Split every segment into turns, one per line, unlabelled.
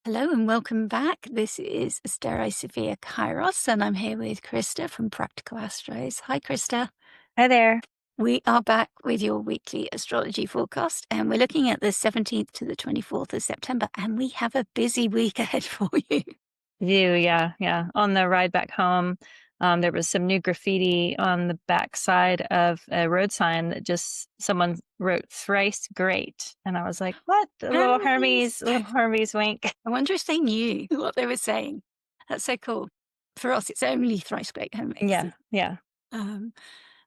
Hello and welcome back. This is Asteri Sofia Kairos, and I'm here with Krista from Practical Astros. Hi, Krista.
Hi there.
We are back with your weekly astrology forecast, and we're looking at the 17th to the 24th of September, and we have a busy week ahead for you.
Yeah. On the ride back home, there was some new graffiti on the back side of a road sign that just someone wrote "thrice great," and I was like, "What?" A
Hermes!
Little Hermes wink.
I wonder if they knew what they were saying. That's so cool. For us, it's only thrice great Hermes.
Yeah.
Um,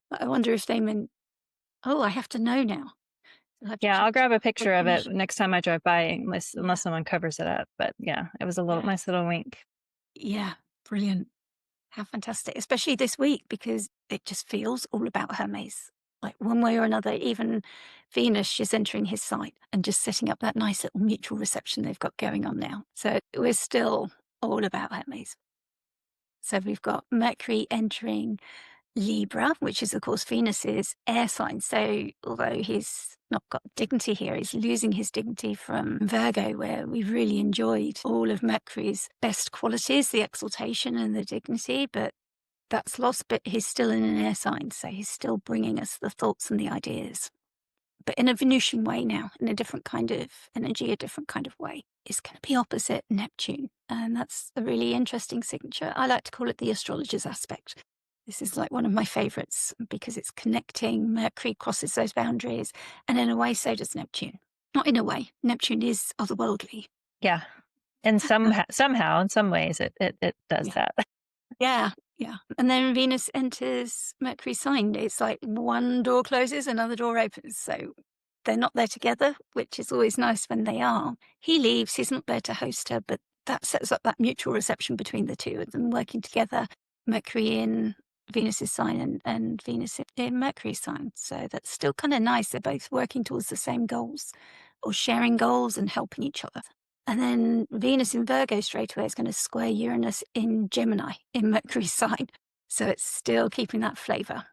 but I wonder if they meant, oh, I have to know now. I'll have to
Yeah, I'll
change
grab a
the
picture of it
definition.
next time I drive by,
Yeah,
unless someone covers it up. But yeah, it was a little
yeah,
nice little wink.
yeah. Brilliant. How fantastic, especially this week, because it just feels all about Hermes. Like one way or another, even Venus, she's entering his sign and just setting up that nice little mutual reception they've got going on now. So we're still all about Hermes. So we've got Mercury entering Libra, which is, of course, Venus's air sign. So although he's not got dignity here, he's losing his dignity from Virgo, where we've really enjoyed all of Mercury's best qualities, the exaltation and the dignity. But that's lost, but he's still in an air sign, so he's still bringing us the thoughts and the ideas, but in a Venusian way now, in a different kind of energy, a different kind of way. It's going to be opposite Neptune, and that's a really interesting signature. I like to call it the astrologer's aspect. This is like one of my favorites because it's connecting. Mercury crosses those boundaries, and in a way, so does Neptune. Not in a way, Neptune is otherworldly.
Yeah, and somehow, in some ways, it does
Yeah.
that.
Yeah, yeah. And then Venus enters Mercury's sign. It's like one door closes, another door opens. So they're not there together, which is always nice when they are. He leaves, he's not there to host her, but that sets up that mutual reception between the two of them working together. Mercury in Venus's sign and Venus in Mercury's sign. So that's still kind of nice. They're both working towards the same goals or sharing goals and helping each other. And then Venus in Virgo straight away is going to square Uranus in Gemini in Mercury's sign. So it's still keeping that flavor,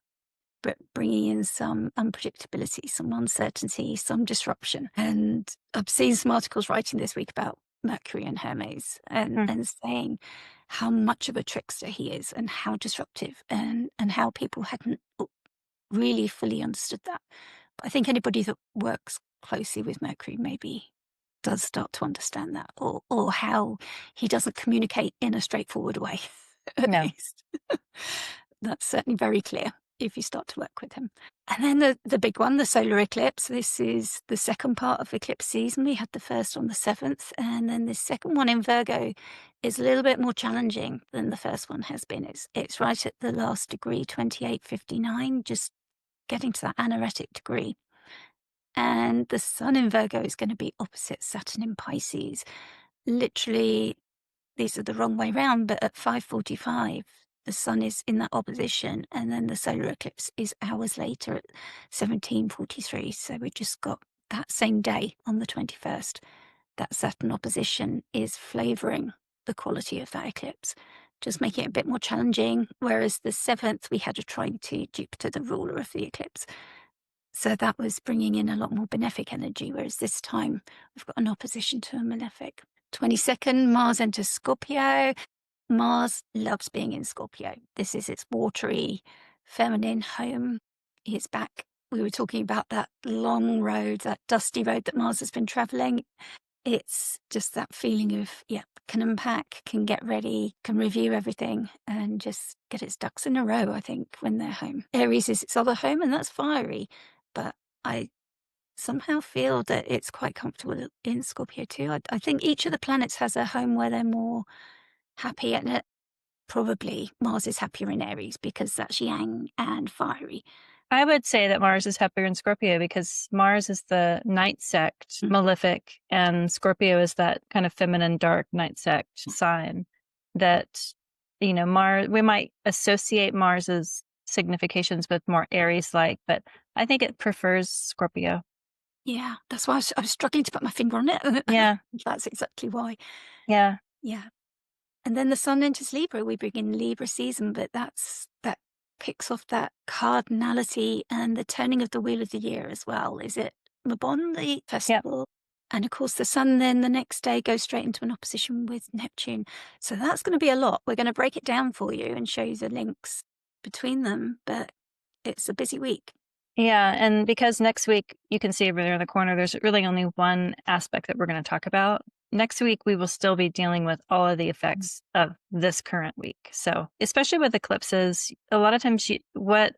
but bringing in some unpredictability, some uncertainty, some disruption. And I've seen some articles writing this week about Mercury and Hermes and saying how much of a trickster he is and how disruptive and how people hadn't really fully understood that. But I think anybody that works closely with Mercury maybe does start to understand that, or how he doesn't communicate in a straightforward way, at
No.
least. That's certainly very clear if you start to work with him. And then the big one, the solar eclipse. This is the second part of eclipse season. We had the first on the 7th, and then the second one in Virgo is a little bit more challenging than the first one has been. It's right at the last degree, 2859, just getting to that anaretic degree. And the sun in Virgo is going to be opposite Saturn in Pisces. Literally, these are the wrong way round, but at 5:45, the sun is in that opposition, and then the solar eclipse is hours later at 17:43. So we just got that same day on the 21st. That Saturn opposition is flavouring the quality of that eclipse, just making it a bit more challenging. Whereas the 7th, we had a trine to Jupiter, the ruler of the eclipse. So that was bringing in a lot more benefic energy, whereas this time we've got an opposition to a malefic. 22nd, Mars enters Scorpio. Mars loves being in Scorpio. This is its watery, feminine home. It's back. We were talking about that long road, that dusty road that Mars has been traveling. It's just that feeling of, can unpack, can get ready, can review everything and just get its ducks in a row, I think, when they're home. Aries is its other home, and that's fiery. But I somehow feel that it's quite comfortable in Scorpio too. I think each of the planets has a home where they're more happy, and probably Mars is happier in Aries because that's yang and fiery.
I would say that Mars is happier in Scorpio because Mars is the night sect,
Mm.
malefic, and Scorpio is that kind of feminine, dark night sect sign that, Mars, we might associate Mars's significations with more Aries-like, but I think it prefers Scorpio.
Yeah, that's why I was struggling to put my finger on it.
Yeah.
That's exactly why.
Yeah.
Yeah. And then the sun enters Libra. We begin Libra season, but that kicks off that cardinality and the turning of the wheel of the year as well. Is it Mabon, the
Yeah.
festival? And of course, the Sun then the next day goes straight into an opposition with Neptune. So that's going to be a lot. We're going to break it down for you and show you the links between them, but it's a busy week.
Yeah, and because next week, you can see over there in the corner, there's really only one aspect that we're going to talk about. Next week, we will still be dealing with all of the effects of this current week. So, especially with eclipses, a lot of times what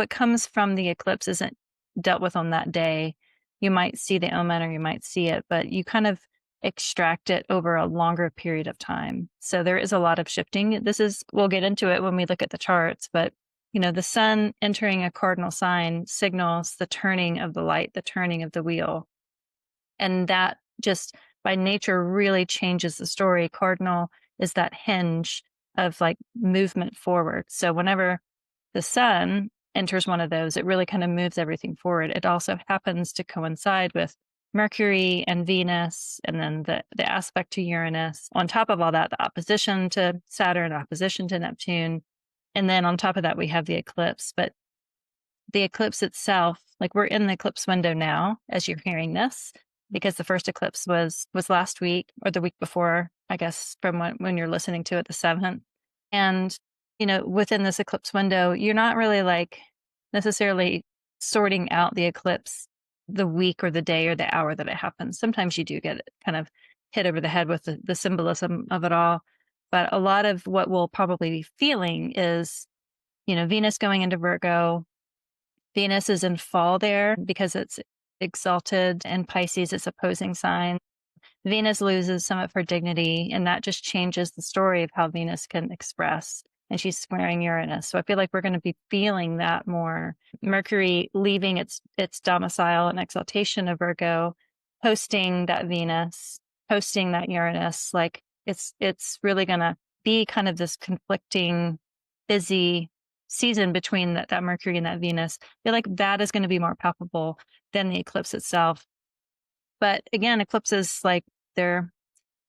comes from the eclipse isn't dealt with on that day. You might see the omen or you might see it, but you kind of extract it over a longer period of time. So there is a lot of shifting. We'll get into it when we look at the charts, but the sun entering a cardinal sign signals the turning of the light, the turning of the wheel. And that just by nature really changes the story. Cardinal is that hinge of like movement forward. So whenever the sun enters one of those, it really kind of moves everything forward. It also happens to coincide with Mercury and Venus, and then the aspect to Uranus. On top of all that, the opposition to Saturn, opposition to Neptune. And then on top of that, we have the eclipse. But the eclipse itself, like we're in the eclipse window now as you're hearing this, because the first eclipse was last week or the week before, I guess, from when you're listening to it, the 7th. And, within this eclipse window, you're not really like necessarily sorting out the eclipse the week or the day or the hour that it happens. Sometimes you do get kind of hit over the head with the symbolism of it all. But a lot of what we'll probably be feeling is, Venus going into Virgo. Venus is in fall there because it's exalted in Pisces, its opposing sign. Venus loses some of her dignity, and that just changes the story of how Venus can express. And she's squaring Uranus. So I feel like we're going to be feeling that more. Mercury leaving its domicile and exaltation of Virgo, hosting that Venus, hosting that Uranus. Like it's really going to be kind of this conflicting, busy season between that Mercury and that Venus. I feel like that is going to be more palpable than the eclipse itself. But again, eclipses, like they're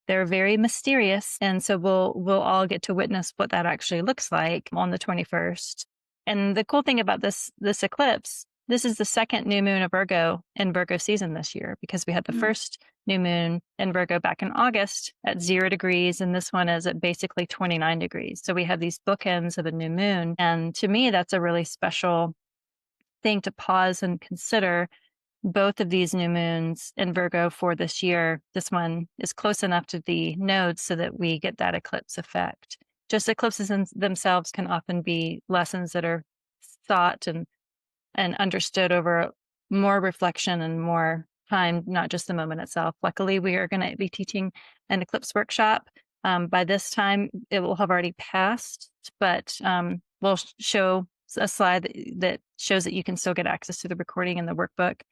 very mysterious. And so we'll all get to witness what that actually looks like on the 21st. And the cool thing about this eclipse, this is the second new moon of Virgo in Virgo season this year, because we had the first new moon in Virgo back in August at 0 degrees. And this one is at basically 29 degrees. So we have these bookends of a new moon. And to me, that's a really special thing to pause and consider. Both of these new moons in Virgo for this year, this one is close enough to the nodes so that we get that eclipse effect. Just eclipses in themselves can often be lessons that are thought and understood over more reflection and more time, not just the moment itself. Luckily, we are going to be teaching an eclipse workshop. By this time, it will have already passed, but we'll show a slide that shows that you can still get access to the recording and the workbook,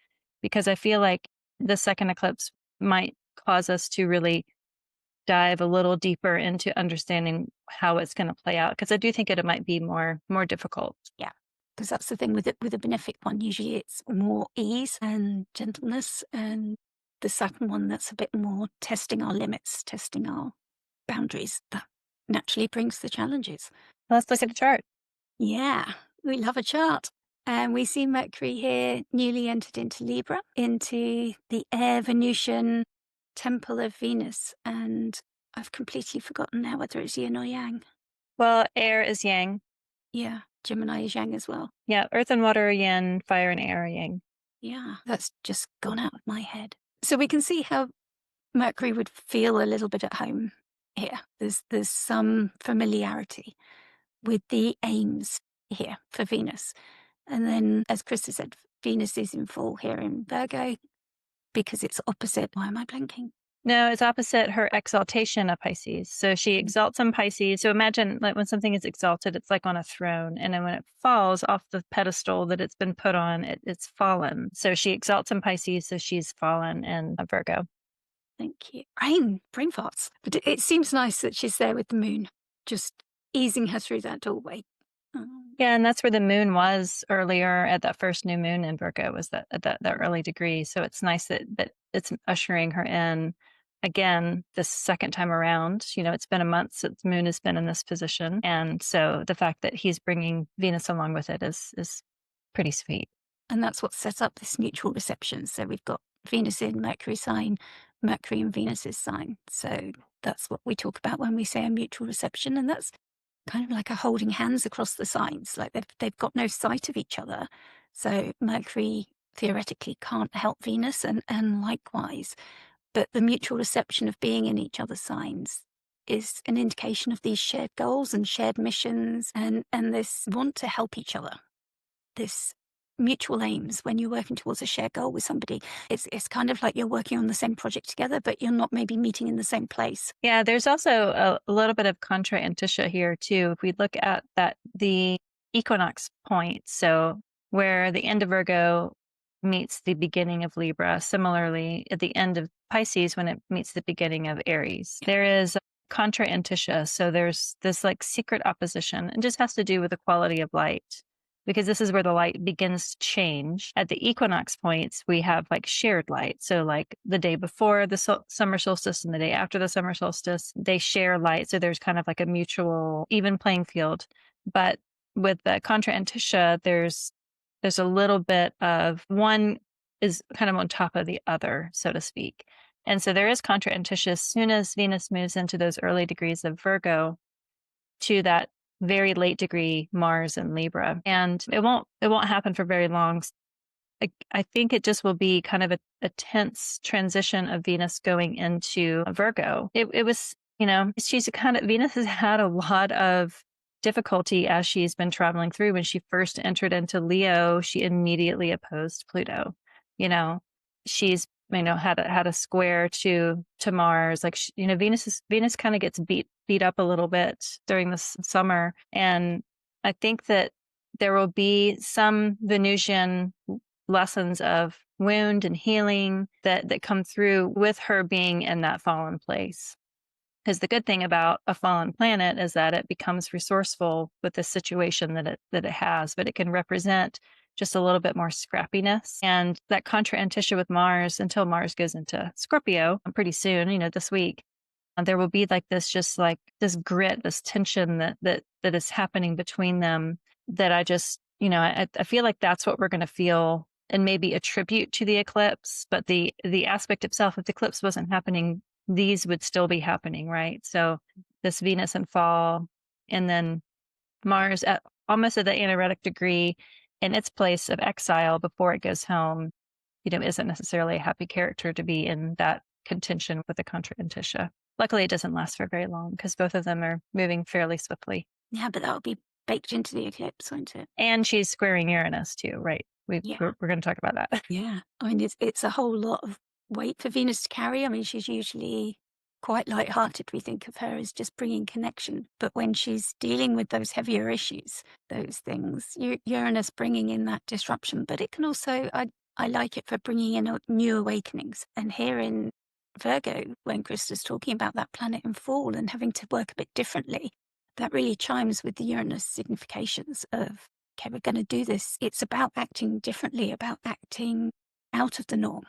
because I feel like the second eclipse might cause us to really dive a little deeper into understanding how it's going to play out, because I do think it might be more difficult.
Yeah, because that's the thing with a benefic one. Usually it's more ease and gentleness, and the Saturn one, that's a bit more testing our limits, testing our boundaries. That naturally brings the challenges.
Let's look at the chart.
Yeah, we love a chart. And we see Mercury here newly entered into Libra, into the air Venusian temple of Venus. And I've completely forgotten now whether it's yin or yang.
Well, air is yang.
Yeah, Gemini is yang as well.
Yeah, earth and water are yin, fire and air are yang.
Yeah, that's just gone out of my head. So we can see how Mercury would feel a little bit at home here. There's some familiarity with the aims here for Venus. And then, as Krista said, Venus is in full here in Virgo because it's opposite. Why am I blanking?
No, it's opposite her exaltation of Pisces. So she exalts in Pisces. So imagine like when something is exalted, it's like on a throne. And then when it falls off the pedestal that it's been put on, it's fallen. So she exalts in Pisces. So she's fallen in Virgo.
Thank you. Brain farts. But it seems nice that she's there with the moon, just easing her through that doorway.
Yeah, and that's where the moon was earlier at that first new moon in Virgo, was that at that early degree. So it's nice that it's ushering her in again this second time around. It's been a month since moon has been in this position. And so the fact that he's bringing Venus along with it is pretty sweet.
And that's what sets up this mutual reception. So we've got Venus in Mercury sign, Mercury in Venus's sign. So that's what we talk about when we say a mutual reception. And that's kind of like a holding hands across the signs, like they've got no sight of each other. So Mercury theoretically can't help Venus, and likewise. But the mutual reception of being in each other's signs is an indication of these shared goals and shared missions, and this want to help each other, this mutual aims. When you're working towards a shared goal with somebody, it's kind of like you're working on the same project together, but you're not maybe meeting in the same place.
Yeah, there's also a little bit of contra indicia here too. If we look at the equinox point, so where the end of Virgo meets the beginning of Libra, similarly at the end of Pisces when it meets the beginning of Aries, there is contra indicia. So there's this like secret opposition, and just has to do with the quality of light, because this is where the light begins to change. At the equinox points, we have like shared light. So like the day before the summer solstice and the day after the summer solstice, they share light. So there's kind of like a mutual even playing field. But with the contra indicia, there's a little bit of one is kind of on top of the other, so to speak. And so there is contra indicia as soon as Venus moves into those early degrees of Virgo to that very late degree Mars and Libra. And it won't happen for very long. I think it just will be kind of a tense transition of Venus going into Virgo. It was, Venus has had a lot of difficulty as she's been traveling through. When she first entered into Leo, she immediately opposed Pluto. She's had a square to Mars. Like Venus kind of gets beat up a little bit during this summer, and I think that there will be some Venusian lessons of wound and healing that come through with her being in that fallen place. Because the good thing about a fallen planet is that it becomes resourceful with the situation that it has, but it can represent just a little bit more scrappiness. And that contra indicia with Mars, until Mars goes into Scorpio pretty soon, this week, there will be like this, just like this grit, this tension that is happening between them, that I just, I feel like that's what we're going to feel, and maybe attribute to the eclipse. But the aspect itself, if the eclipse wasn't happening, these would still be happening, right? So this Venus in fall, and then Mars almost at the anaretic degree in its place of exile before it goes home, isn't necessarily a happy character to be in that contention with the contra indicia. Luckily, it doesn't last for very long because both of them are moving fairly swiftly.
Yeah, but that'll be baked into the eclipse, won't it?
And she's squaring Uranus too, right? We're going to talk about that.
Yeah. I mean, it's a whole lot of weight for Venus to carry. I mean, she's usually quite lighthearted. We think of her as just bringing connection. But when she's dealing with those heavier issues, those things, Uranus bringing in that disruption. But it can also, I like it for bringing in new awakenings. And here in Virgo, when Krista's talking about that planet in fall and having to work a bit differently, that really chimes with the Uranus significations of, okay, we're going to do this. It's about acting differently, about acting out of the norm,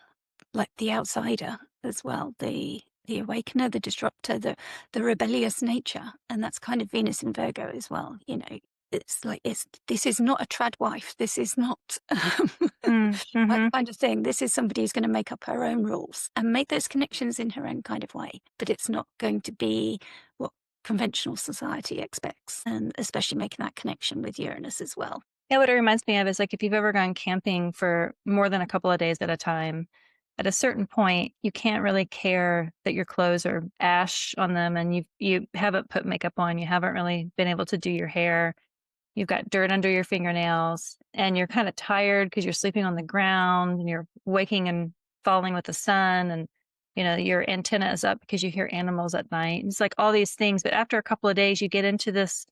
like the outsider as well, the awakener, the disruptor, the rebellious nature. And that's kind of Venus in Virgo as well. It's like, this is not a trad wife. This is not that kind of thing. This is somebody who's going to make up her own rules and make those connections in her own kind of way. But it's not going to be what conventional society expects, and especially making that connection with Uranus as well.
Yeah, what it reminds me of is like if you've ever gone camping for more than a couple of days at a time, at a certain point, you can't really care that your clothes are ash on them and you haven't put makeup on, you haven't really been able to do your hair, you've got dirt under your fingernails, and you're kind of tired because you're sleeping on the ground and you're waking and falling with the sun, and your antenna is up because you hear animals at night. It's like all these things. But after a couple of days, you get into this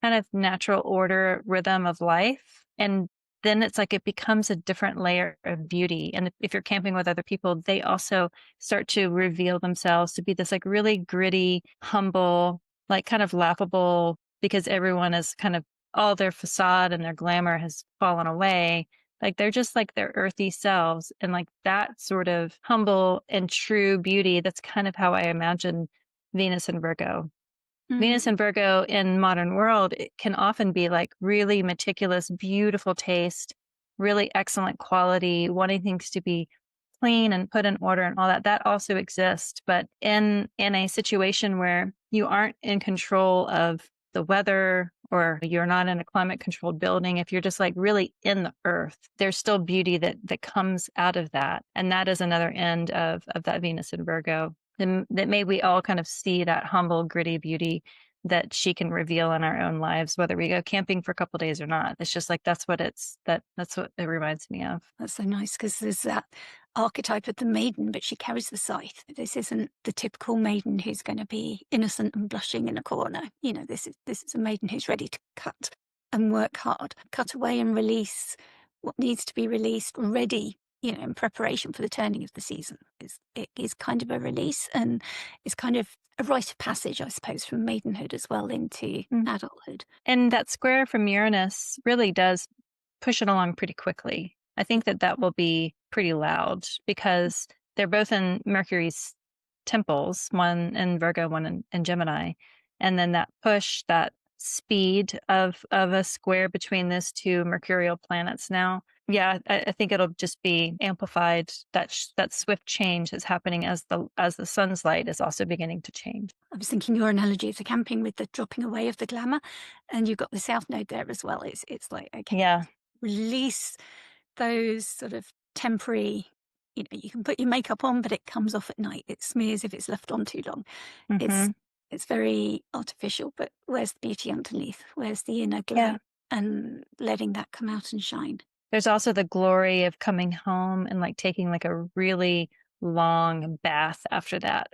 kind of natural order rhythm of life. And then it's like it becomes a different layer of beauty. And if you're camping with other people, they also start to reveal themselves to be this like really gritty, humble, like kind of laughable, because everyone is kind of, all their facade and their glamour has fallen away. Like they're just like their earthy selves, and like that sort of humble and true beauty. That's kind of how I imagine Venus and Virgo. Venus and Virgo in modern world, it can often be like really meticulous, beautiful taste, really excellent quality, wanting things to be clean and put in order and all that, that also exists. But in a situation where you aren't in control of the weather, or you're not in a climate controlled building, if you're just like really in the earth, there's still beauty that comes out of that. And that is another end of that Venus in Virgo. And that may we all kind of see that humble, gritty beauty that she can reveal in our own lives, whether we go camping for a couple days or not. It's just like that's what it reminds me of.
That's so nice because there's that archetype of the maiden, but she carries the scythe. This isn't the typical maiden who's going to be innocent and blushing in a corner. You know, this is a maiden who's ready to cut and work hard, cut away and release what needs to be released, ready, you know, in preparation for the turning of the season. It is kind of a release, and it's kind of a rite of passage, I suppose, from maidenhood as well into adulthood.
And that square from Uranus really does push it along pretty quickly. I think that will be pretty loud because they're both in Mercury's temples, one in Virgo, one in Gemini. And then that push, that speed of a square between those two mercurial planets now. Yeah, I think it'll just be amplified. That swift change is happening as the sun's light is also beginning to change.
I was thinking your analogy of the camping with the dropping away of the glamour, and you've got the South Node there as well. It's like, okay,
Yeah.
release those sort of temporary, you know, you can put your makeup on, but it comes off at night. It smears if it's left on too long.
Mm-hmm.
It's very artificial, but where's the beauty underneath? Where's the inner glow?
Yeah.
And letting that come out and shine.
There's also the glory of coming home and like taking like a really long bath after that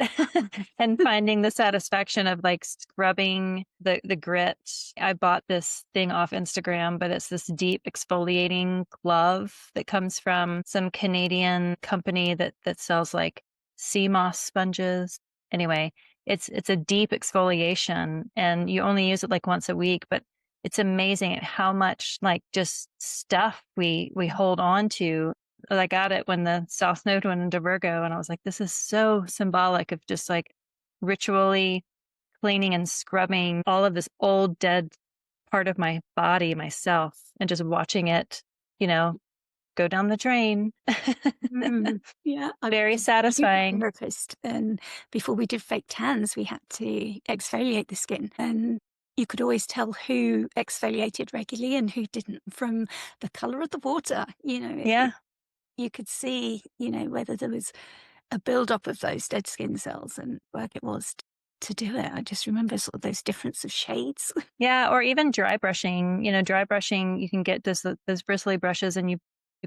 and finding the satisfaction of like scrubbing the grit. I bought this thing off Instagram, but it's this deep exfoliating glove that comes from some Canadian company that sells like sea moss sponges. Anyway, it's a deep exfoliation and you only use it like once a week, but it's amazing at how much like just stuff we hold on to. I got it when the South Node went into Virgo, and I was like, this is so symbolic of just like ritually cleaning and scrubbing all of this old dead part of my body, myself, and just watching it, you know, go down the drain.
Yeah,
Very satisfying.
Therapist, and before we did fake tans, we had to exfoliate the skin, and you could always tell who exfoliated regularly and who didn't from the color of the water. You know,
Yeah.
you could see, you know, whether there was a build-up of those dead skin cells and work it was to do it. I just remember sort of those difference of shades.
Yeah, or even dry brushing. You know, dry brushing, you can get those bristly brushes and you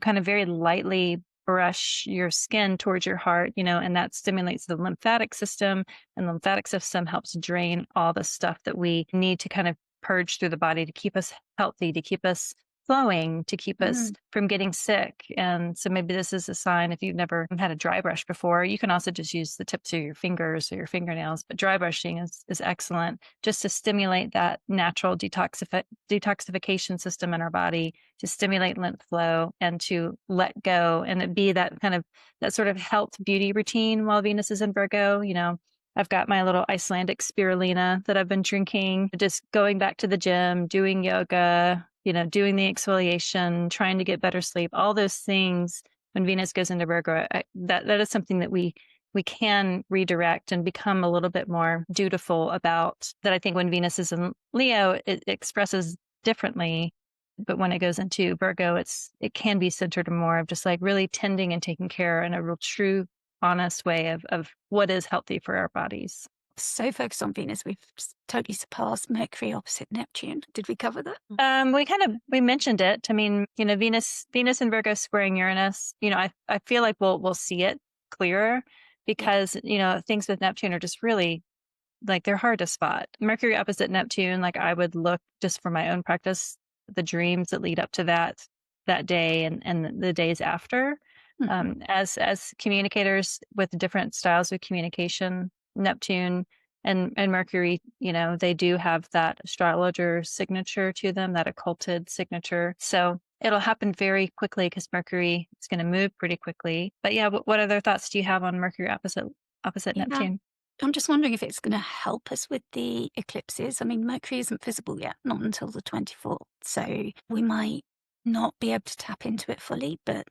kind of very lightly brush your skin towards your heart, you know, and that stimulates the lymphatic system, and the lymphatic system helps drain all the stuff that we need to kind of purge through the body to keep us healthy, to keep us flowing, to keep us from getting sick. And so maybe this is a sign if you've never had a dry brush before. You can also just use the tips of your fingers or your fingernails, but dry brushing is excellent just to stimulate that natural detoxification system in our body, to stimulate lymph flow and to let go, and it be that kind of that sort of health beauty routine while Venus is in Virgo. You know, I've got my little Icelandic spirulina that I've been drinking, just going back to the gym, doing yoga, you know, doing the exfoliation, trying to get better sleep, all those things. When Venus goes into Virgo, that is something that we can redirect and become a little bit more dutiful about. That I think when Venus is in Leo, it expresses differently. But when it goes into Virgo, it can be centered more of just like really tending and taking care in a real true, honest way of what is healthy for our bodies.
So focused on Venus, we've totally surpassed Mercury opposite Neptune. Did we cover that?
We mentioned it. I mean, you know, Venus and Virgo squaring Uranus. You know, I feel like we'll see it clearer because you know things with Neptune are just really like they're hard to spot. Mercury opposite Neptune, like I would look just for my own practice, the dreams that lead up to that day and the days after. As communicators with different styles of communication, Neptune and Mercury, you know, they do have that astrologer signature to them, that occulted signature. So it'll happen very quickly because Mercury is going to move pretty quickly. But yeah, what other thoughts do you have on Mercury opposite Neptune?
I'm just wondering if it's going to help us with the eclipses. I mean, Mercury isn't visible yet, not until the 24th. So we might not be able to tap into it fully, but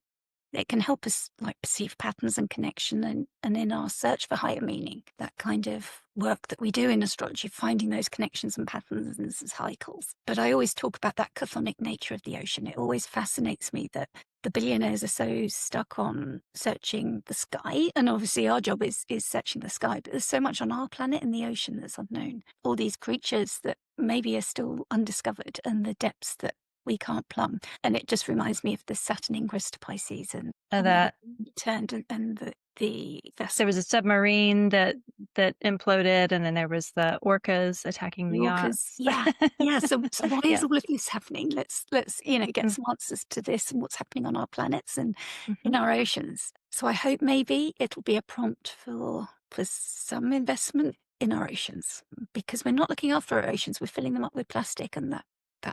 it can help us like perceive patterns and connection, and in our search for higher meaning, that kind of work that we do in astrology, finding those connections and patterns and cycles. But I always talk about that chthonic nature of the ocean. It always fascinates me that the billionaires are so stuck on searching the sky, and obviously our job is searching the sky, but there's so much on our planet in the ocean that's unknown. All these creatures that maybe are still undiscovered, and the depths that we can't plumb. And it just reminds me of the Saturn ingress to Pisces and
That
turned and the vessel.
there was a submarine that imploded, and then there was the orcas attacking the
Orcas,
yachts.
yeah. So why is
Yeah.
all of this happening? Let's get some answers to this and what's happening on our planets and in our oceans. So I hope maybe it'll be a prompt for some investment in our oceans, because we're not looking after our oceans. We're filling them up with plastic, and that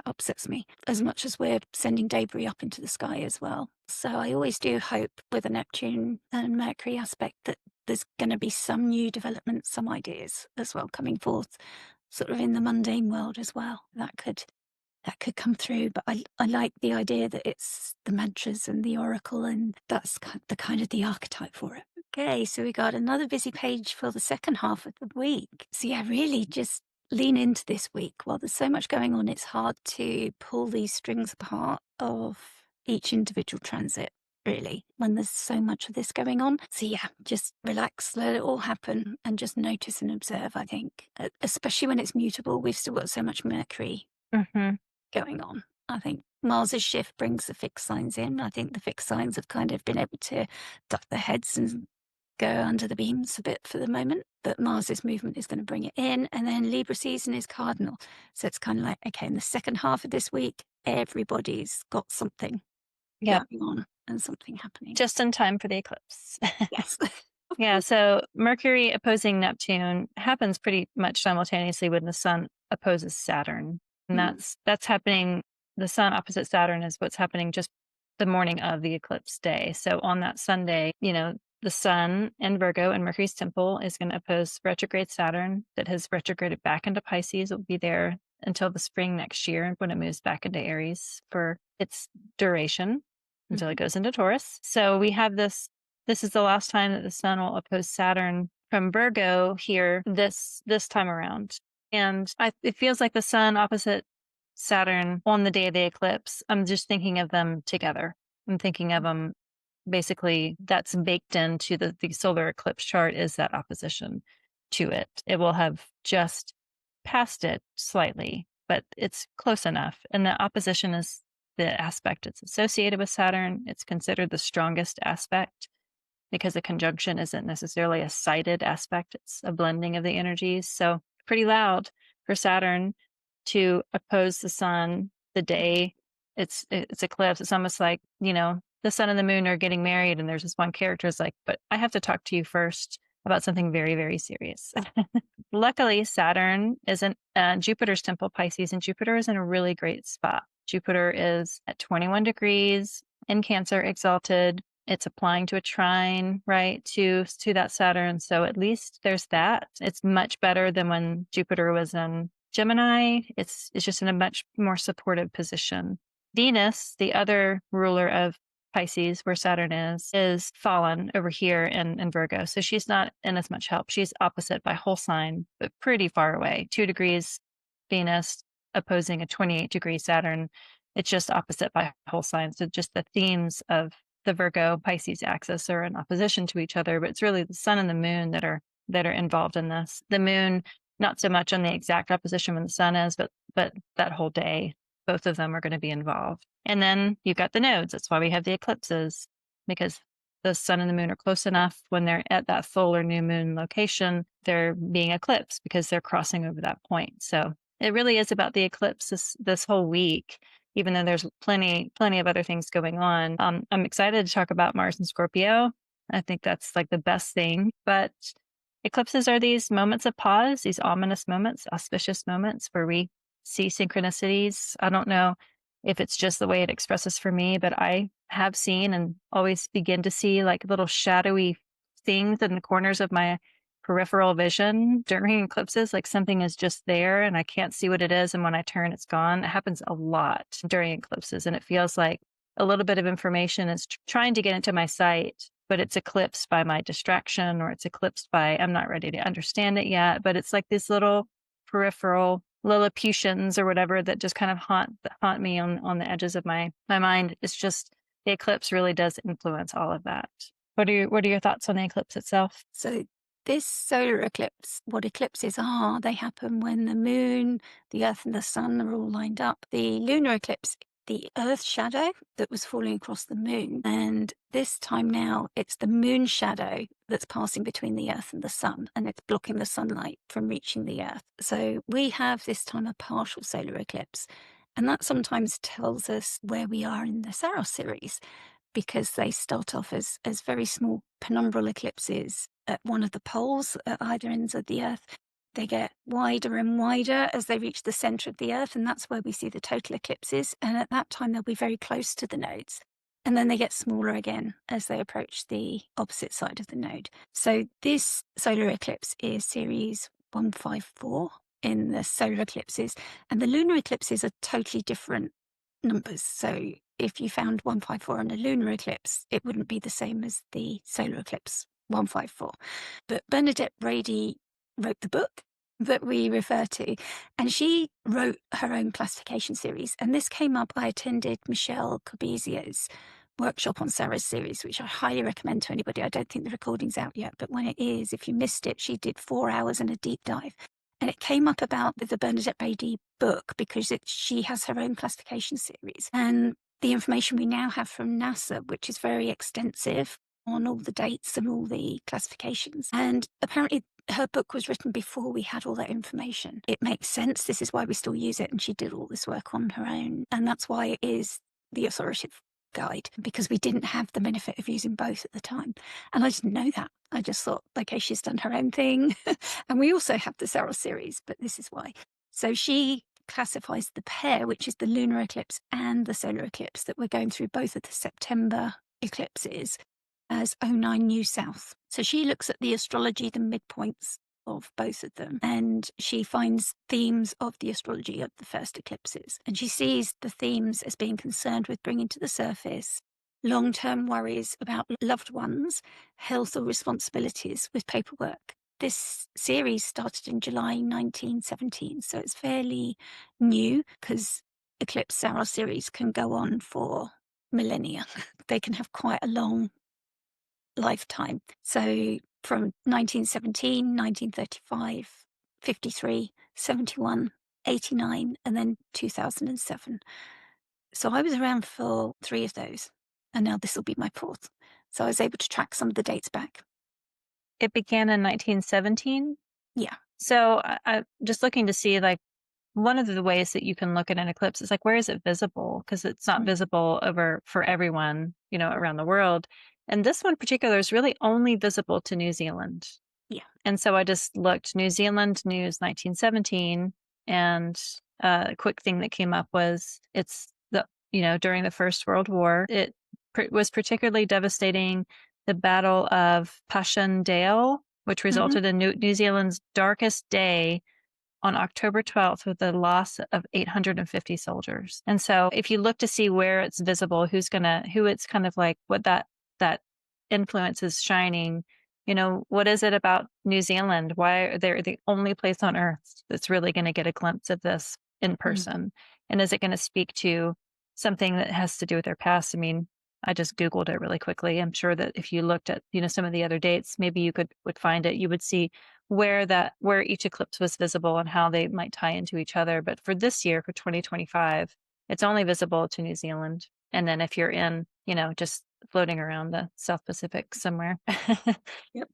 upsets me as much as we're sending debris up into the sky as well. So I always do hope with a Neptune and Mercury aspect that there's going to be some new developments, some ideas as well coming forth, sort of in the mundane world as well. That could come through. But I like the idea that it's the mantras and the oracle, and that's kind of the archetype for it. Okay, so we got another busy page for the second half of the week. So yeah, really just lean into this week. While there's so much going on, it's hard to pull these strings apart of each individual transit, really, when there's so much of this going on. So yeah, just relax, let it all happen, and just notice and observe, I think. Especially when it's mutable. We've still got so much Mercury going on. I think Mars's shift brings the fixed signs in. I think the fixed signs have kind of been able to duck their heads and go under the beams a bit for the moment, but Mars's movement is going to bring it in. And then Libra season is cardinal. So it's kind of like, okay, in the second half of this week, everybody's got something going on and something happening.
Just in time for the eclipse.
Yes.
Yeah, so Mercury opposing Neptune happens pretty much simultaneously when the sun opposes Saturn. And that's happening. The sun opposite Saturn is what's happening just the morning of the eclipse day. So on that Sunday, the sun in Virgo and Mercury's temple is going to oppose retrograde Saturn that has retrograded back into Pisces. It will be there until the spring next year when it moves back into Aries for its duration until it goes into Taurus. So we have this is the last time that the sun will oppose Saturn from Virgo here this time around. And it feels like the sun opposite Saturn on the day of the eclipse. I'm just thinking of them together. I'm thinking of them basically, that's baked into the solar eclipse chart, is that opposition to it. It will have just passed it slightly, but it's close enough. And the opposition is the aspect it's associated with Saturn. It's considered the strongest aspect because the conjunction isn't necessarily a sighted aspect. It's a blending of the energies. So pretty loud for Saturn to oppose the sun the day it's eclipse. It's almost like, the sun and the moon are getting married, and there's this one character is like, but I have to talk to you first about something very, very serious. Luckily, Saturn isn't Jupiter's temple, Pisces, and Jupiter is in a really great spot. Jupiter is at 21 degrees in Cancer, exalted. It's applying to a trine, right, to that Saturn. So at least there's that. It's much better than when Jupiter was in Gemini. It's just in a much more supportive position. Venus, the other ruler of Pisces, where Saturn is fallen over here in Virgo. So she's not in as much help. She's opposite by whole sign, but pretty far away. 2 degrees Venus opposing a 28-degree Saturn. It's just opposite by whole sign. So just the themes of the Virgo Pisces axis are in opposition to each other, but it's really the sun and the moon that are involved in this. The moon, not so much on the exact opposition when the sun is, but that whole day, both of them are going to be involved. And then you've got the nodes. That's why we have the eclipses, because the sun and the moon are close enough when they're at that full or new moon location, they're being eclipsed because they're crossing over that point. So it really is about the eclipse this whole week, even though there's plenty of other things going on. I'm excited to talk about Mars and Scorpio. I think that's like the best thing. But eclipses are these moments of pause, these ominous moments, auspicious moments where we see synchronicities. I don't know if it's just the way it expresses for me, but I have seen and always begin to see like little shadowy things in the corners of my peripheral vision during eclipses, like something is just there and I can't see what it is. And when I turn, it's gone. It happens a lot during eclipses. And it feels like a little bit of information is trying to get into my sight, but it's eclipsed by my distraction, or it's eclipsed by, I'm not ready to understand it yet. But it's like these little peripheral Lilliputians or whatever that just kind of haunt me on the edges of my mind. It's just, the eclipse really does influence all of that. What are your thoughts on the eclipse itself?
So this solar eclipse, what eclipses are, they happen when the moon, the earth and the sun are all lined up. The lunar eclipse, the earth shadow that was falling across the moon. And this time now, it's the moon shadow that's passing between the earth and the sun, and it's blocking the sunlight from reaching the earth. So we have this time a partial solar eclipse. And that sometimes tells us where we are in the Saros series, because they start off as very small penumbral eclipses at one of the poles at either ends of the Earth. They get wider and wider as they reach the center of the Earth, and that's where we see the total eclipses. And at that time, they'll be very close to the nodes. And then they get smaller again as they approach the opposite side of the node. So this solar eclipse is series 154 in the solar eclipses, and the lunar eclipses are totally different numbers. So if you found 154 on a lunar eclipse, it wouldn't be the same as the solar eclipse 154. But Bernadette Brady wrote the book that we refer to, and she wrote her own classification series. And this came up, I attended Michelle Corbizio's workshop on Sarah's series, which I highly recommend to anybody. I don't think the recording's out yet, but when it is, if you missed it, she did 4 hours and a deep dive. And it came up about the Bernadette Brady book because she has her own classification series. And the information we now have from NASA, which is very extensive on all the dates and all the classifications. And apparently her book was written before we had all that information. It makes sense. This is why we still use it. And she did all this work on her own. And that's why it is the authoritative guide, because we didn't have the benefit of using both at the time. And I didn't know that. I just thought, okay, she's done her own thing. And we also have the Saros series, but this is why. So she classifies the pair, which is the lunar eclipse and the solar eclipse that we're going through, both of the September eclipses, as 09 New South. So she looks at the astrology, the midpoints of both of them, and she finds themes of the astrology of the first eclipses. And she sees the themes as being concerned with bringing to the surface long-term worries about loved ones, health or responsibilities with paperwork. This series started in July 1917, so it's fairly new, because Eclipse Saros series can go on for millennia. They can have quite a long lifetime. So from 1917, 1935, 53, 71, 89, and then 2007. So I was around for 3 of those, and now this will be my 4th. So I was able to track some of the dates back.
It began in 1917?
Yeah.
So I just looking to see, like, one of the ways that you can look at an eclipse is like, where is it visible? Because it's not visible for everyone, around the world. And this one in particular is really only visible to New Zealand.
Yeah.
And so I just looked New Zealand news 1917, and a quick thing that came up was during the First World War, it was particularly devastating. The Battle of Passchendaele, which resulted in New Zealand's darkest day on October 12th with the loss of 850 soldiers. And so if you look to see where it's visible, who it's kind of like what that influence is shining, what is it about New Zealand? Why are they the only place on earth that's really going to get a glimpse of this in person? And is it going to speak to something that has to do with their past? I mean, I just Googled it really quickly. I'm sure that if you looked at, some of the other dates, maybe you would find it. You would see where each eclipse was visible and how they might tie into each other. But for this year, for 2025, it's only visible to New Zealand. And then if you're in, just floating around the South Pacific somewhere,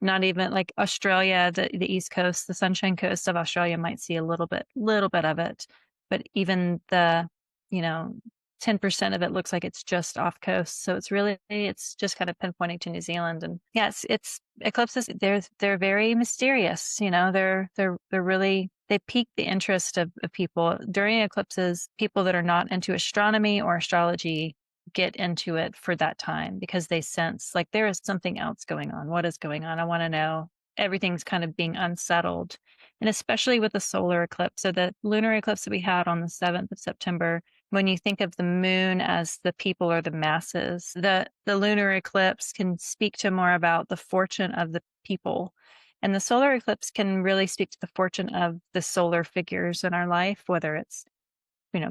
not even like Australia, the East Coast, the Sunshine Coast of Australia might see a little bit of it. But even the, 10% of it looks like it's just off coast. So it's just kind of pinpointing to New Zealand. And yes, it's eclipses. They're very mysterious. They're really, they pique the interest of people during eclipses. People that are not into astronomy or astrology get into it for that time because they sense like there is something else going on. What is going on? I want to know. everything's kind of being unsettled. And especially with the solar eclipse. So the lunar eclipse that we had on the 7th of September, when you think of the moon as the people or the masses, the lunar eclipse can speak to more about the fortune of the people. And the solar eclipse can really speak to the fortune of the solar figures in our life, whether it's,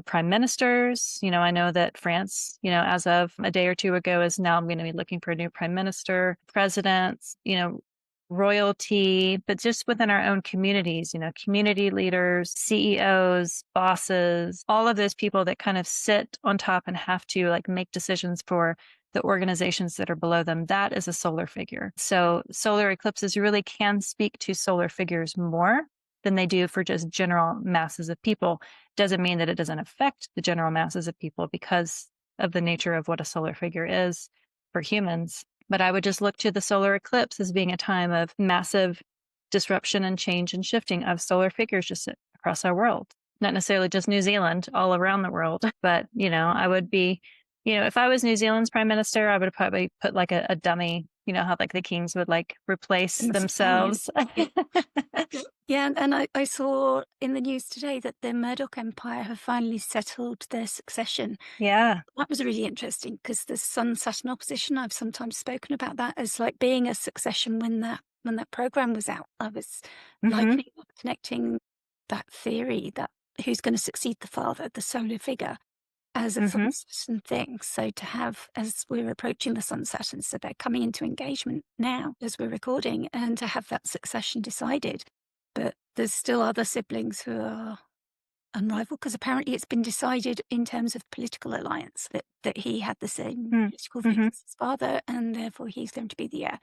prime ministers. I know that France, as of a day or two ago, is now going to be looking for a new prime minister, presidents, royalty, but just within our own communities, community leaders, CEOs, bosses, all of those people that kind of sit on top and have to like make decisions for the organizations that are below them. That is a solar figure. So solar eclipses really can speak to solar figures more than they do for just general masses of people. Doesn't mean that it doesn't affect the general masses of people because of the nature of what a solar figure is for humans. But I would just look to the solar eclipse as being a time of massive disruption and change and shifting of solar figures just across our world. Not necessarily just New Zealand, all around the world. But, I would be, if I was New Zealand's prime minister, I would probably put like a dummy, how like the kings would like replace themselves.
Yeah, and I saw in the news today that the Murdoch Empire have finally settled their succession.
Yeah.
That was really interesting because the Sun-Saturn opposition, I've sometimes spoken about that as like being a succession when that program was out. I was likely connecting that theory that who's going to succeed the father, the solar figure, as a Sun-Saturn thing. So to have, as we're approaching the Sun-Saturn, so they're coming into engagement now as we're recording, and to have that succession decided. But there's still other siblings who are unrivaled because apparently it's been decided in terms of political alliance that he had the same political views as his father, and therefore he's going to be the heir.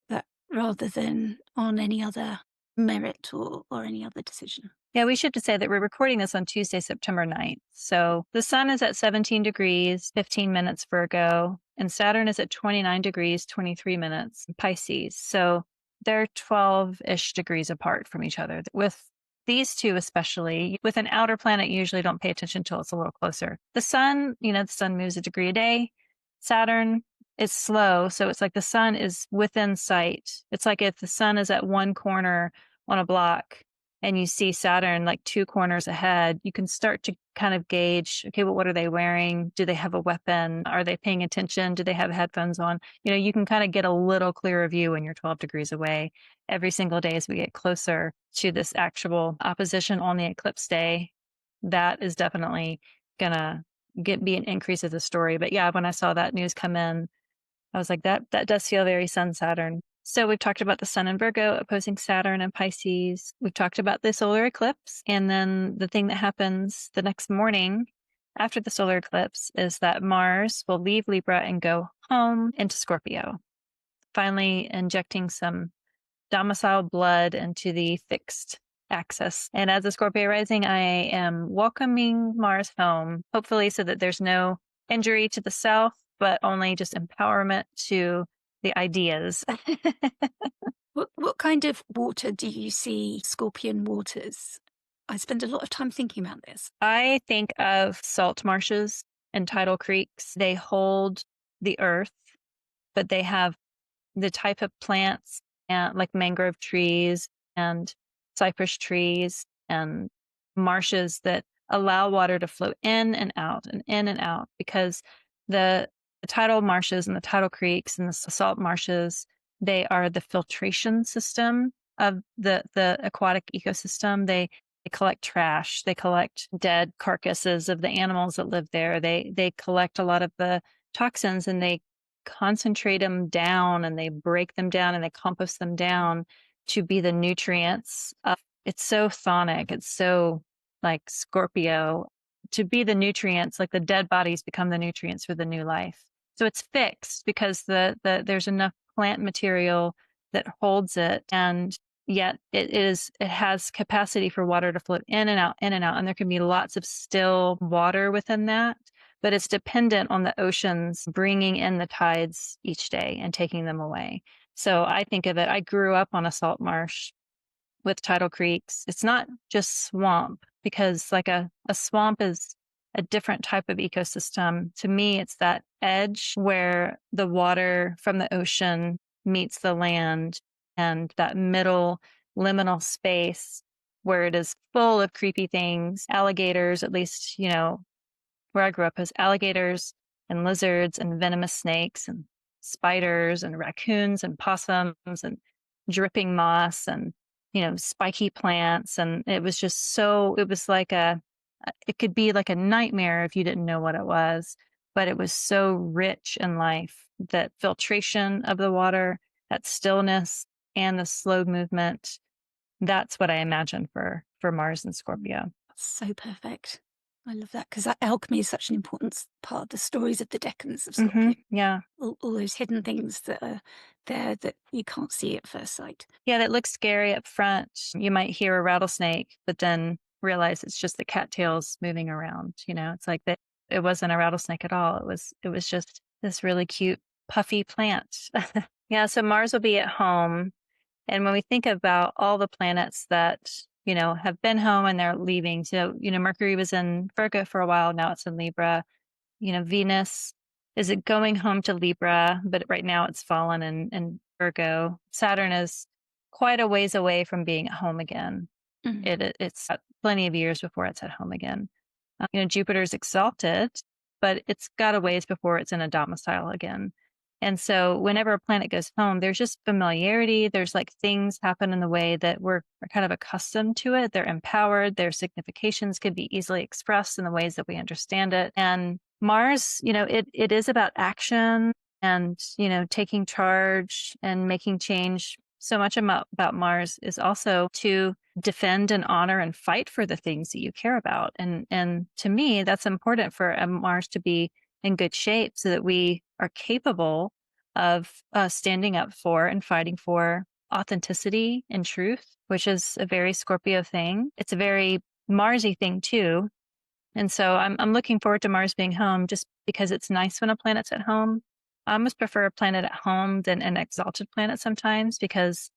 But rather than on any other merit or any other decision.
Yeah, we should say that we're recording this on Tuesday, September 9th. So the sun is at 17 degrees, 15 minutes Virgo, and Saturn is at 29 degrees, 23 minutes Pisces. So they're 12-ish degrees apart from each other. With these two especially, with an outer planet, you usually don't pay attention until it's a little closer. The sun, the sun moves a degree a day. Saturn is slow, so it's like the sun is within sight. It's like if the sun is at one corner on a block, and you see Saturn like two corners ahead, you can start to kind of gauge, okay, well, what are they wearing? Do they have a weapon? Are they paying attention? Do they have headphones on? You can kind of get a little clearer view when you're 12 degrees away every single day as we get closer to this actual opposition on the eclipse day. That is definitely going to be an increase of the story. But yeah, when I saw that news come in, I was like, that does feel very Sun Saturn. So we've talked about the sun in Virgo opposing Saturn and Pisces. We've talked about the solar eclipse. And then the thing that happens the next morning after the solar eclipse is that Mars will leave Libra and go home into Scorpio, finally injecting some domicile blood into the fixed axis. And as a Scorpio rising, I am welcoming Mars home, hopefully so that there's no injury to the self, but only just empowerment to the ideas.
What kind of water do you see Scorpion waters? I spend a lot of time thinking about this.
I think of salt marshes and tidal creeks. They hold the earth, but they have the type of plants and like mangrove trees and cypress trees and marshes that allow water to flow in and out and in and out, because the tidal marshes and the tidal creeks and the salt marshes, they are the filtration system of the aquatic ecosystem. They collect trash. They collect dead carcasses of the animals that live there. They collect a lot of the toxins and they concentrate them down and they break them down and they compost them down to be the nutrients. It's so chthonic. It's so like Scorpio, to be the nutrients, like the dead bodies become the nutrients for the new life. So it's fixed because there's enough plant material that holds it, and yet it has capacity for water to flow in and out, in and out. And there can be lots of still water within that, but it's dependent on the oceans bringing in the tides each day and taking them away. So I think of it, I grew up on a salt marsh with tidal creeks. It's not just swamp, because like a swamp is a different type of ecosystem. To me, it's that edge where the water from the ocean meets the land and that middle liminal space where it is full of creepy things, alligators, at least, where I grew up is alligators and lizards and venomous snakes and spiders and raccoons and possums and dripping moss and, spiky plants. And it was just it was like it could be like a nightmare if you didn't know what it was, but it was so rich in life. That filtration of the water, that stillness and the slow movement. That's what I imagine for Mars and Scorpio.
So perfect. I love that because alchemy is such an important part of the stories of the decans of Scorpio.
Yeah.
All those hidden things that are there that you can't see at first sight.
Yeah, that looks scary up front. You might hear a rattlesnake, but then realize it's just the cattails moving around. It's like that. It wasn't a rattlesnake at all. It was just this really cute, puffy plant. Yeah. So Mars will be at home. And when we think about all the planets that, have been home and they're leaving. So, Mercury was in Virgo for a while. Now it's in Libra. Venus, is it going home to Libra? But right now it's fallen in Virgo. Saturn is quite a ways away from being at home again. It's got plenty of years before it's at home again. Jupiter's exalted, but it's got a ways before it's in a domicile again. And so whenever a planet goes home, there's just familiarity. There's like things happen in the way that we're kind of accustomed to it. They're empowered. Their significations could be easily expressed in the ways that we understand it. And Mars, it is about action and, taking charge and making change. So much about Mars is also to defend and honor and fight for the things that you care about. And to me, that's important for a Mars to be in good shape so that we are capable of standing up for and fighting for authenticity and truth, which is a very Scorpio thing. It's a very Marsy thing too. And so I'm looking forward to Mars being home just because it's nice when a planet's at home. I almost prefer a planet at home than an exalted planet sometimes because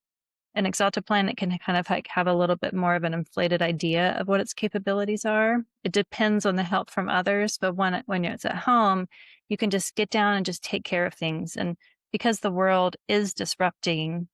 an exalted planet can kind of like have a little bit more of an inflated idea of what its capabilities are. It depends on the help from others, but when it's at home, you can just get down and just take care of things. And because the world is disrupting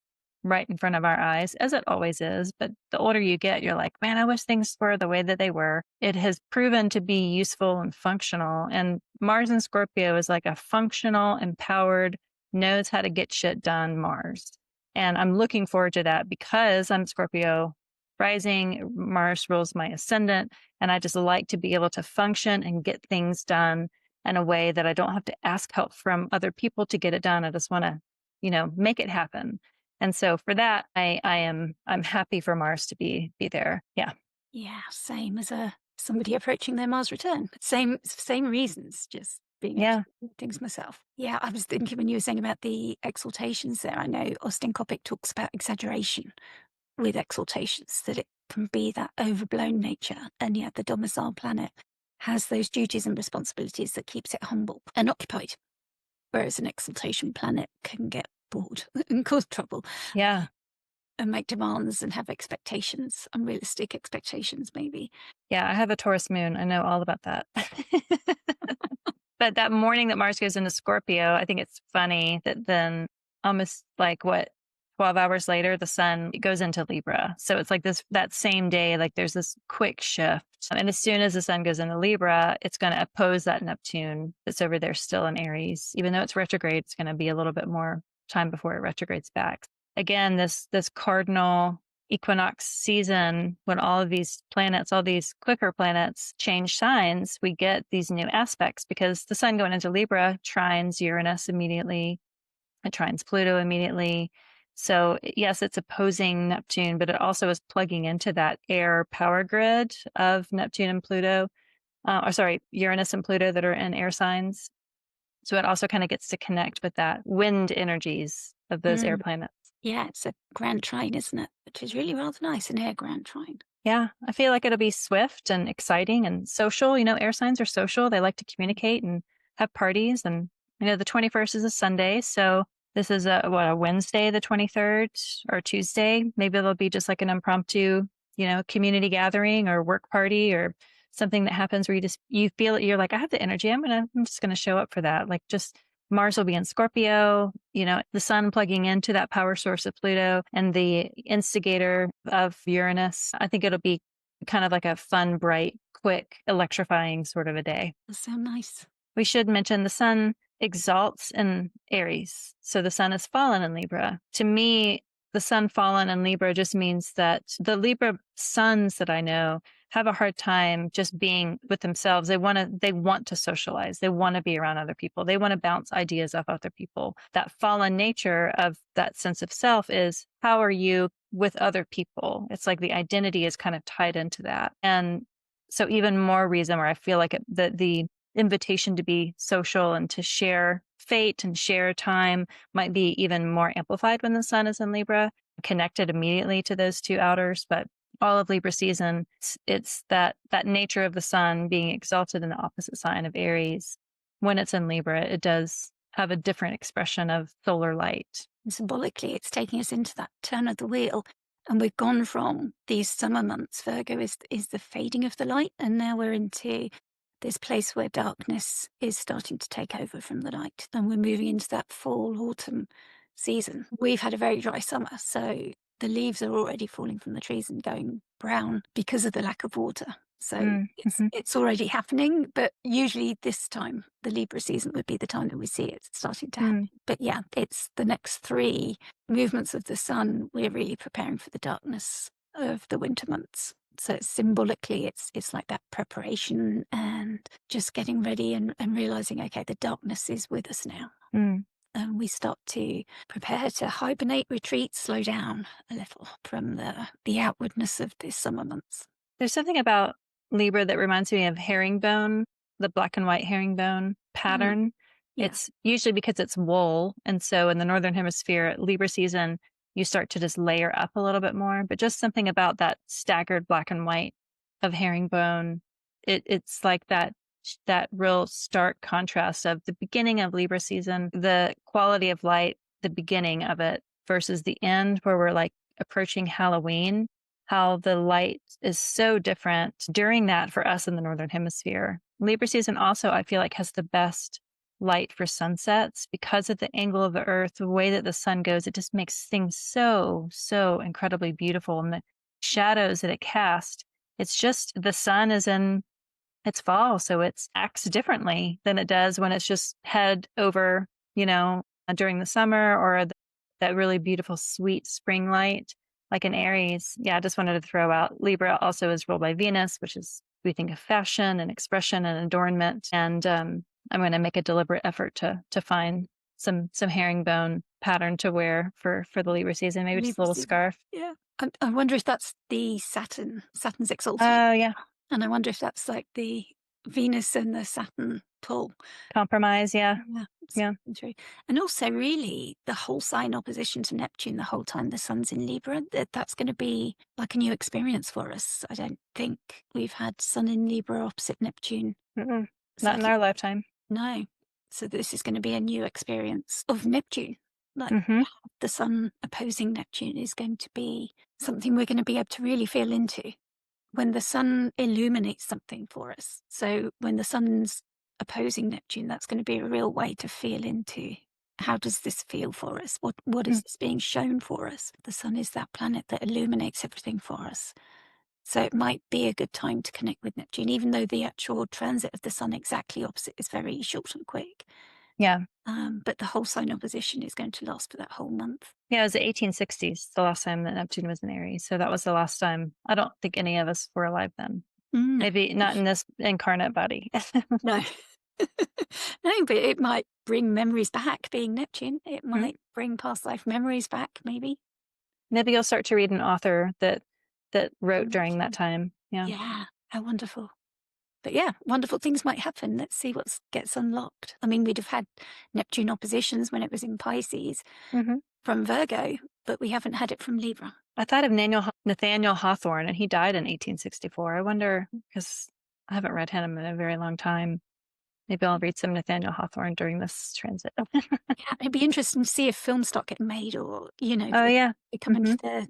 right in front of our eyes, as it always is, but the older you get, you're like, man, I wish things were the way that they were. It has proven to be useful and functional. And Mars in Scorpio is like a functional, empowered, knows how to get shit done Mars. And I'm looking forward to that because I'm Scorpio rising. Mars rules my ascendant. And I just like to be able to function and get things done in a way that I don't have to ask help from other people to get it done. I just want to, make it happen. And so for that, I'm happy for Mars to be there. Yeah.
Yeah, same as somebody approaching their Mars return. Same reasons, just being able to do things myself. Yeah, I was thinking when you were saying about the exaltations there, I know Austin Coppock talks about exaggeration with exaltations, that it can be that overblown nature. And yet the domicile planet has those duties and responsibilities that keeps it humble and occupied. Whereas an exaltation planet can get bored and cause trouble.
Yeah.
And make demands and have expectations, unrealistic expectations, maybe.
Yeah, I have a Taurus moon. I know all about that. But that morning that Mars goes into Scorpio, I think it's funny that then almost 12 hours later, the sun goes into Libra. So it's like that same day, like there's this quick shift. And as soon as the sun goes into Libra, it's going to oppose that Neptune that's over there still in Aries. Even though it's retrograde, it's going to be a little bit more time before it retrogrades back. Again, this cardinal equinox season, when all of these planets, all these quicker planets change signs, we get these new aspects because the sun going into Libra trines Uranus immediately. It trines Pluto immediately. So yes, it's opposing Neptune, but it also is plugging into that air power grid of Neptune and Pluto, Uranus and Pluto that are in air signs. So it also kind of gets to connect with that wind energies of those air planets.
Yeah, it's a grand trine, isn't it? Which is really rather nice, an air grand trine.
Yeah, I feel like it'll be swift and exciting and social. Air signs are social. They like to communicate and have parties. And, the 21st is a Sunday. So this is a Wednesday, the 23rd or Tuesday. Maybe there'll be just like an impromptu, community gathering or work party or something that happens where you feel it. You're like, I have the energy. I'm just going to show up for that. Like just Mars will be in Scorpio, the sun plugging into that power source of Pluto and the instigator of Uranus. I think it'll be kind of like a fun, bright, quick, electrifying sort of a day.
That's so nice.
We should mention the sun exalts in Aries. So the sun is fallen in Libra. To me, the sun fallen in Libra just means that the Libra suns that I know have a hard time just being with themselves. They want to socialize. They want to be around other people. They want to bounce ideas off other people. That fallen nature of that sense of self is, how are you with other people? It's like the identity is kind of tied into that. And so even more reason where I feel like the invitation to be social and to share fate and share time might be even more amplified when the sun is in Libra, connected immediately to those two outers. But all of Libra season, it's that nature of the sun being exalted in the opposite sign of Aries. When it's in Libra, it does have a different expression of solar light.
And symbolically, it's taking us into that turn of the wheel. And we've gone from these summer months, Virgo is the fading of the light, and now we're into this place where darkness is starting to take over from the light. And we're moving into that fall, autumn season. We've had a very dry summer, so the leaves are already falling from the trees and going brown because of the lack of water. So it's already happening, but usually this time, the Libra season would be the time that we see it starting to happen. But yeah, it's the next 3 movements of the sun. We're really preparing for the darkness of the winter months. So symbolically, it's like that preparation and just getting ready and realizing, okay, the darkness is with us now. And we start to prepare to hibernate, retreat, slow down a little from the outwardness of the summer months.
There's something about Libra that reminds me of herringbone, the black and white herringbone pattern.
Yeah.
It's usually because it's wool. And so in the Northern Hemisphere, Libra season, you start to just layer up a little bit more. But just something about that staggered black and white of herringbone, it's like that real stark contrast of the beginning of Libra season, the quality of light, the beginning of it versus the end where we're like approaching Halloween, how the light is so different during that for us in the Northern Hemisphere. Libra season also, I feel like, has the best light for sunsets because of the angle of the earth, the way that the sun goes. It just makes things so, so incredibly beautiful. And the shadows that it casts, it's just the sun is in its fall. So it acts differently than it does when it's just head over, during the summer or that really beautiful, sweet spring light, like in Aries. Yeah, I just wanted to throw out Libra also is ruled by Venus, which is, we think of fashion and expression and adornment. And I'm going to make a deliberate effort to find some herringbone pattern to wear for the Libra season, maybe just a little scarf.
Yeah. I wonder if that's the Saturn's exalted.
Oh, yeah.
And I wonder if that's like the Venus and the Saturn pull.
Compromise, yeah.
Yeah. True. And also, really, the whole sign opposition to Neptune the whole time the sun's in Libra, that's going to be like a new experience for us. I don't think we've had sun in Libra opposite Neptune.
Not in our lifetime.
No. So this is going to be a new experience of Neptune. Like the sun opposing Neptune is going to be something we're going to be able to really feel into when the sun illuminates something for us. So when the sun's opposing Neptune, that's going to be a real way to feel into how does this feel for us? What is this being shown for us? The sun is that planet that illuminates everything for us. So it might be a good time to connect with Neptune, even though the actual transit of the sun exactly opposite is very short and quick.
Yeah.
But the whole sign opposition is going to last for that whole month.
Yeah, it was the 1860s, the last time that Neptune was in Aries. So that was the last time. I don't think any of us were alive then. Maybe not in this incarnate body.
No. No, but it might bring memories back being Neptune. It might bring past life memories back, maybe.
Maybe you'll start to read an author that wrote during that time. Yeah.
Yeah. How wonderful. But yeah, wonderful things might happen. Let's see what gets unlocked. I mean, we'd have had Neptune oppositions when it was in Pisces from Virgo, but we haven't had it from Libra.
I thought of Nathaniel Hawthorne, and he died in 1864. I wonder, because I haven't read him in a very long time. Maybe I'll read some Nathaniel Hawthorne during this transit.
Yeah, it'd be interesting to see if films start getting made or,
they
come into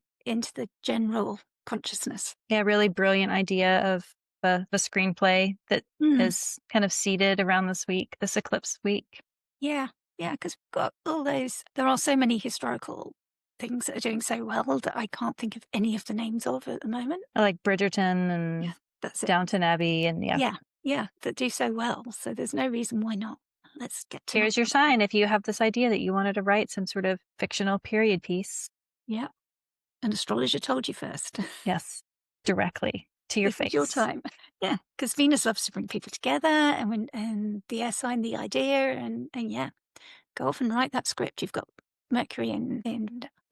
the general consciousness.
Yeah, really brilliant idea of the screenplay that is kind of seeded around this eclipse week.
Yeah. Yeah, because we've got all those. There are so many historical things that are doing so well that I can't think of any of the names of at the moment.
Like Bridgerton and
Yeah, that's it.
Downton Abbey, and yeah.
Yeah, yeah, that do so well. So there's no reason why not. Let's get to know
Here's your
some of them.
sign if you have this idea that you wanted to write some sort of fictional period piece.
Yeah, an astrologer told you first.
Yes, directly to your
This is your
face.
time. Yeah, because Venus loves to bring people together, and the air sign, the idea, and yeah, go off and write that script. You've got Mercury in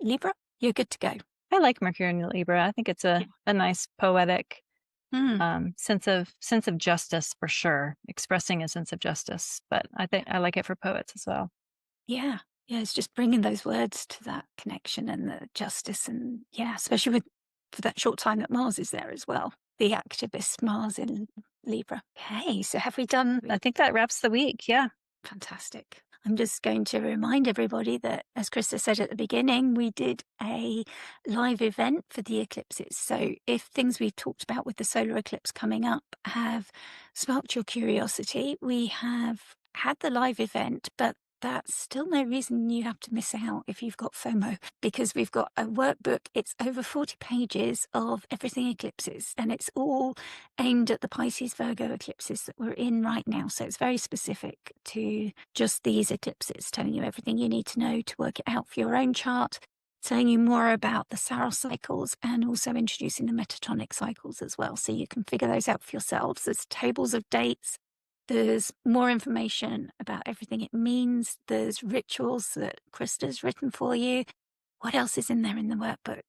Libra. You're good to go.
I like Mercury in Libra. I think it's
Yeah.
a nice poetic
Mm,
sense of justice for sure, expressing a sense of justice. But I think I like it for poets as well.
yeah. Yeah, it's just bringing those words to that connection and the justice, and yeah, especially with for that short time that Mars is there as well. The activist Mars in Libra. Okay, so have we done?
I think that wraps the week. Yeah.
Fantastic. I'm just going to remind everybody that, as Krista said at the beginning, we did a live event for the eclipses. So, if things we've talked about with the solar eclipse coming up have sparked your curiosity, we have had the live event, but that's still no reason you have to miss out if you've got FOMO, because we've got a workbook. It's over 40 pages of everything eclipses, and it's all aimed at the Pisces Virgo eclipses that we're in right now. So it's very specific to just these eclipses, telling you everything you need to know to work it out for your own chart, telling you more about the Saros cycles, and also introducing the metatonic cycles as well. So you can figure those out for yourselves. There's tables of dates. There's more information about everything it means. There's rituals that Krista's written for you. What else is in there in the workbook?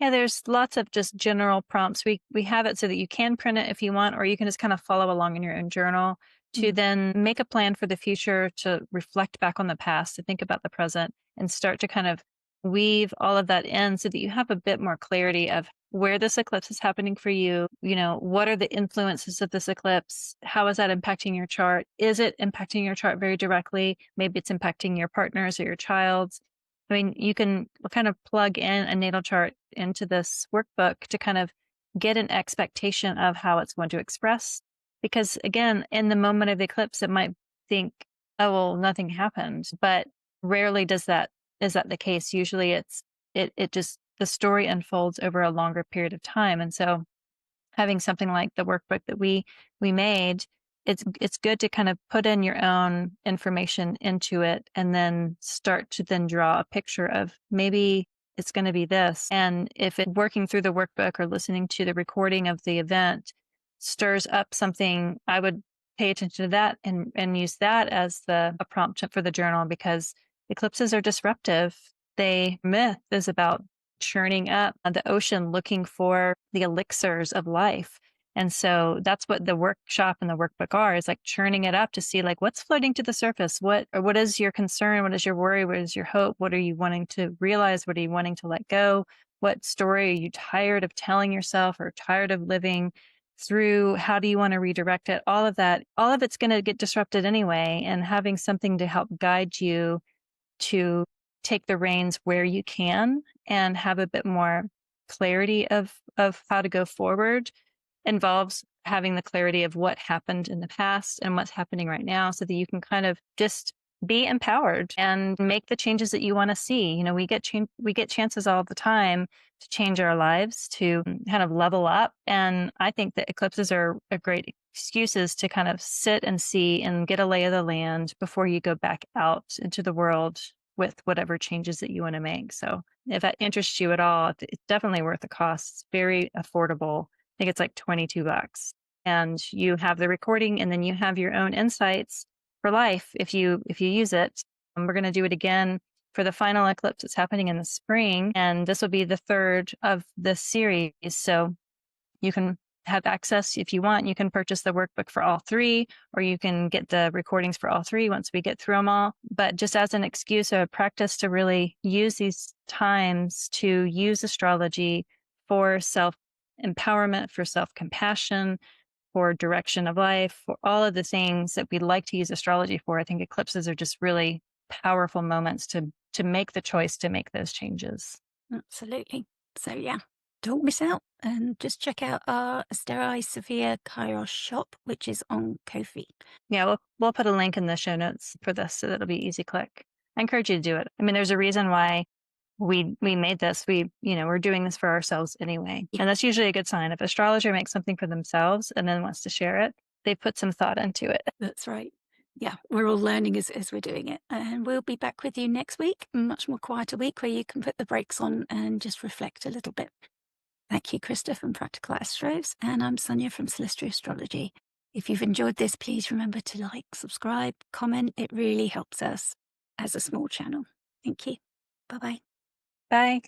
Yeah, there's lots of just general prompts. We have it so that you can print it if you want, or you can just kind of follow along in your own journal to
Mm.
then make a plan for the future, to reflect back on the past, to think about the present, and start to kind of weave all of that in so that you have a bit more clarity of where this eclipse is happening for you. You know, what are the influences of this eclipse? How is that impacting your chart? Is it impacting your chart very directly? Maybe it's impacting your partner's or your child's. I mean, you can kind of plug in a natal chart into this workbook to kind of get an expectation of how it's going to express. Because again, in the moment of the eclipse, it might think, oh, well, nothing happened. But rarely is that the case. Usually it just, the story unfolds over a longer period of time. And so having something like the workbook that we made, it's good to kind of put in your own information into it and then start to then draw a picture of maybe it's going to be this. And if it working through the workbook or listening to the recording of the event stirs up something, I would pay attention to that and use that as a prompt for the journal, because eclipses are disruptive. Myth is about churning up the ocean looking for the elixirs of life. And so that's what the workshop and the workbook are, is like churning it up to see like what's floating to the surface. What is your concern? What is your worry? What is your hope? What are you wanting to realize? What are you wanting to let go? What story are you tired of telling yourself or tired of living through? How do you want to redirect it? All of that, all of it's going to get disrupted anyway. And having something to help guide you to take the reins where you can and have a bit more clarity of how to go forward involves having the clarity of what happened in the past and what's happening right now, so that you can kind of just be empowered and make the changes that you want to see. You know, we get chances all the time to change our lives, to kind of level up. And I think that eclipses are a great excuses to kind of sit and see and get a lay of the land before you go back out into the world with whatever changes that you want to make. So if that interests you at all, it's definitely worth the cost. It's very affordable. I think it's like $22. And you have the recording, and then you have your own insights for life if you use it. And we're going to do it again for the final eclipse that's happening in the spring. And this will be the third of this series. So you can have access if you want. You can purchase the workbook for all three, or you can get the recordings for all three once we get through them all. But just as an excuse or a practice to really use these times to use astrology for self empowerment, for self compassion, for direction of life, for all of the things that we like to use astrology for. I think eclipses are just really powerful moments to make the choice to make those changes.
Absolutely. So yeah, Don't miss out, and just check out our Asteri Sofia Kairos shop, which is on Ko-fi.
Yeah, we'll put a link in the show notes for this so that'll be easy click. I encourage you to do it. I mean, there's a reason why we made this. We're doing this for ourselves anyway.
Yeah.
And that's usually a good sign. If an astrologer makes something for themselves and then wants to share it, they put some thought into it.
That's right. Yeah, we're all learning as we're doing it. And we'll be back with you next week, a much more quieter week where you can put the brakes on and just reflect a little bit. Thank you, Krista from Practical Astros, and I'm Sonia from Celestia Astrology. If you've enjoyed this, please remember to like, subscribe, comment. It really helps us as a small channel. Thank you. Bye-bye.
Bye.